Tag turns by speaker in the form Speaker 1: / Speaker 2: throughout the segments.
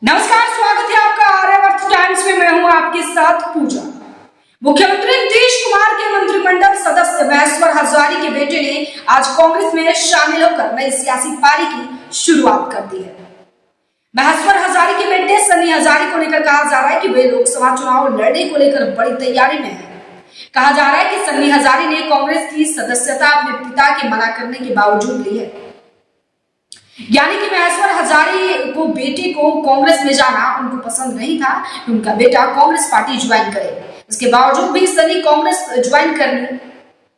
Speaker 1: नमस्कार, स्वागत है आपका आर्यावर्त टाइम्स में। मैं हूं आपके साथ पूजा। मुख्यमंत्री नीतीश कुमार के मंत्रिमंडल सदस्य महेश्वर हजारी के बेटे ने आज कांग्रेस में शामिल होकर नई सियासी पारी की शुरुआत कर दी है। महेश्वर हजारी के बेटे सन्नी हजारी को लेकर कहा जा रहा है कि वे लोकसभा चुनाव लड़ने को लेकर बड़ी तैयारी में है। कहा जा रहा है कि सन्नी हजारी ने कांग्रेस की सदस्यता अपने पिता के मना करने के बावजूद ली है, यानी कि महेश्वर हजारी को बेटे को कांग्रेस में जाना उनको पसंद नहीं था कि उनका बेटा कांग्रेस पार्टी ज्वाइन करे। इसके बावजूद भी सनी कांग्रेस ज्वाइन कर ली।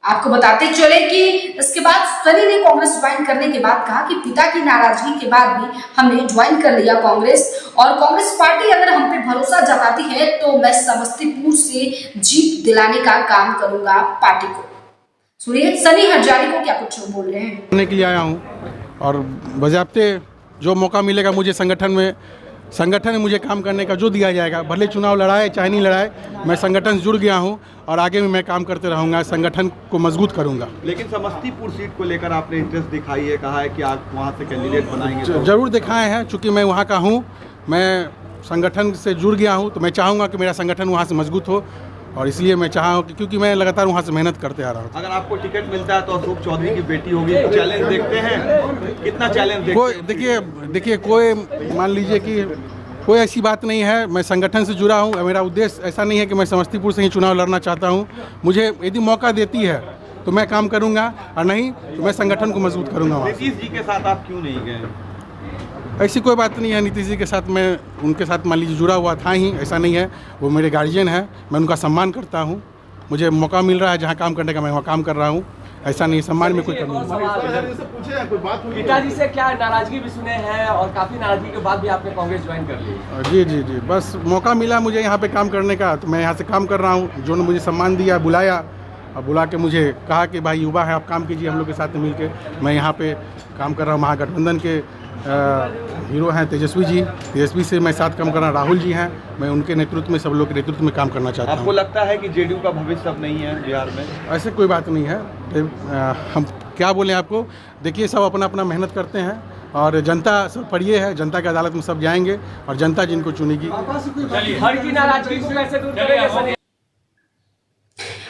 Speaker 1: आपको बताते चले कि इसके बाद सनी ने कांग्रेस ज्वाइन करने के बाद कहा कि पिता की नाराजगी के बाद भी हमने ज्वाइन कर लिया कांग्रेस, और कांग्रेस पार्टी अगर हम पे भरोसा जताती है तो मैं समस्तीपुर से जीत दिलाने का काम करूंगा पार्टी को। सुनिए सनी हजारी को क्या कुछ बोल रहे हैं।
Speaker 2: के लिए आया हूँ और बजाबते जो मौका मिलेगा मुझे संगठन में मुझे काम करने का जो दिया जाएगा, भले चुनाव लड़ाए चाहे नहीं लड़ाए, मैं संगठन से जुड़ गया हूँ और आगे भी मैं काम करते रहूँगा, संगठन को मजबूत करूँगा।
Speaker 3: लेकिन समस्तीपुर सीट को लेकर आपने इंटरेस्ट दिखाई है, कहा है कि आप वहाँ से कैंडिडेट बनाएंगे।
Speaker 2: जरूर दिखाए हैं, चूँकि मैं वहाँ का हूँ, मैं संगठन से जुड़ गया हूँ, तो मैं चाहूँगा कि मेरा संगठन वहाँ से मजबूत हो, और इसलिए मैं चाहा कि क्योंकि मैं लगातार वहाँ से मेहनत करते आ रहा हूँ।
Speaker 3: अगर आपको टिकट मिलता है तो अशोक चौधरी की बेटी होगी, चैलेंज देखते हैं, कितना चैलेंज देखते हैं?
Speaker 2: देखिए कोई मान लीजिए कि कोई ऐसी बात नहीं है, मैं संगठन से जुड़ा हूँ। मेरा उद्देश्य ऐसा नहीं है कि मैं समस्तीपुर से ही चुनाव लड़ना चाहता हूँ। मुझे यदि मौका देती है तो मैं काम करूँगा, और नहीं तो मैं संगठन को मजबूत करूँगा।
Speaker 3: नीतीश जी के साथ आप क्यों नहीं गए?
Speaker 2: ऐसी कोई बात नहीं है, नीतीश जी के साथ मैं उनके साथ मान लीजिए जुड़ा हुआ था ही, ऐसा नहीं है। वो मेरे गार्जियन है, मैं उनका सम्मान करता हूँ। मुझे मौका मिल रहा है जहाँ काम करने का, मैं वहाँ काम कर रहा हूँ। ऐसा नहीं, सम्मान में कोई कमी नहीं।
Speaker 4: पिताजी से क्या नाराजगी भी सुने हैं, और काफ़ी नाराजगी के बाद भी आपने कांग्रेस ज्वाइन कर ली?
Speaker 2: जी, बस मौका मिला मुझे यहाँ पे काम करने का, तो मैं यहाँ से काम कर रहा हूँ। जो ने मुझे सम्मान दिया, बुलाया, और बुला के मुझे कहा कि भाई युवा है, आप काम कीजिए हम लोग के साथ मिल के। मैं यहाँ पे काम कर रहा हूँ। महागठबंधन के हीरो हैं तेजस्वी से मैं साथ काम कर रहा हूँ। राहुल जी हैं, मैं उनके नेतृत्व में, सब लोग के नेतृत्व में काम करना चाहता हूँ।
Speaker 3: आपको लगता है कि जेडीयू का भविष्य अब नहीं है बिहार में?
Speaker 2: ऐसे कोई बात नहीं है। हम क्या बोलें आपको, देखिए सब अपना अपना मेहनत करते हैं, और जनता सब पढ़िए है, जनता की अदालत में सब जाएंगे, और जनता जिनको चुनेगी।
Speaker 4: हर की नाराजगी को कैसे दूर करेंगे?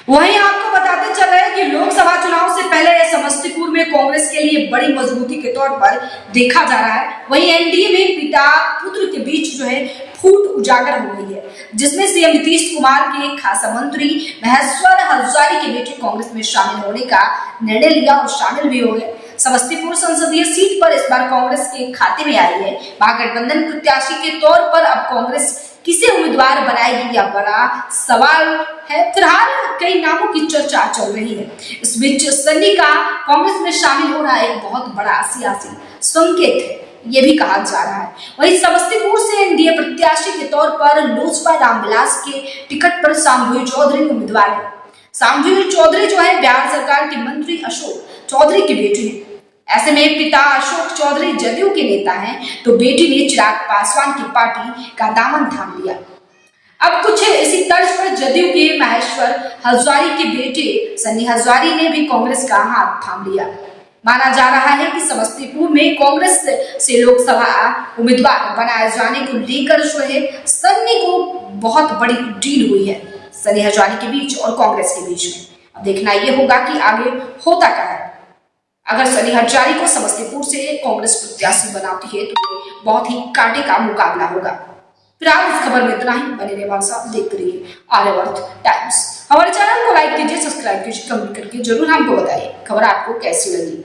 Speaker 1: वहीं आपको बताते चले कि लोकसभा चुनाव से पहले समस्तीपुर में कांग्रेस के लिए बड़ी मजबूती के तौर पर देखा जा रहा है। वहीं एनडीए में पिता पुत्र के बीच जो है फूट उजागर हो गई है, जिसमें सीएम नीतीश कुमार के खासा मंत्री महेश्वर हजारी के बेटे कांग्रेस में शामिल होने का निर्णय लिया और शामिल भी हो गए। समस्तीपुर संसदीय सीट पर इस बार कांग्रेस के खाते में आई है। महागठबंधन प्रत्याशी के तौर पर अब कांग्रेस किसे उम्मीदवार बनाएगी, यह बड़ा सवाल है। फिलहाल कई नामों की चर्चा चल रही है। इस बीच सन्नी का कांग्रेस में शामिल होना एक बहुत बड़ा सियासी संकेत है, ये भी कहा जा रहा है। वहीं समस्तीपुर से एनडीए प्रत्याशी के तौर पर लोजपा रामविलास के टिकट पर शामभूई चौधरी उम्मीदवार है। शामभूई चौधरी जो है बिहार सरकार के मंत्री अशोक चौधरी के बेटे हैं। ऐसे में पिता अशोक चौधरी जदयू के नेता हैं, तो बेटी ने चिराग पासवान की पार्टी का दामन थाम लिया। अब कुछ इसी तर्ज पर जदयू के महेश्वर हजारी के बेटे सन्नी हजारी ने भी कांग्रेस का हाथ थाम लिया। माना जा रहा है कि समस्तीपुर में कांग्रेस से लोकसभा उम्मीदवार बनाए जाने को लेकर जो है सन्नी को बहुत बड़ी डील हुई है सन्नी हजारी के बीच और कांग्रेस के बीच में। अब देखना यह होगा कि आगे होता क्या है। अगर सन्नी हजारी को समस्तीपुर से कांग्रेस प्रत्याशी बनाती है तो बहुत ही कांटे का मुकाबला होगा। फिलहाल इस खबर में इतना ही। बने रहिए हमारे साथ, देखते रहिए आर्यावर्त टाइम्स। हमारे चैनल को लाइक कीजिए, सब्सक्राइब कीजिए, कमेंट करके जरूर हमको बताइए खबर आपको कैसी लगी।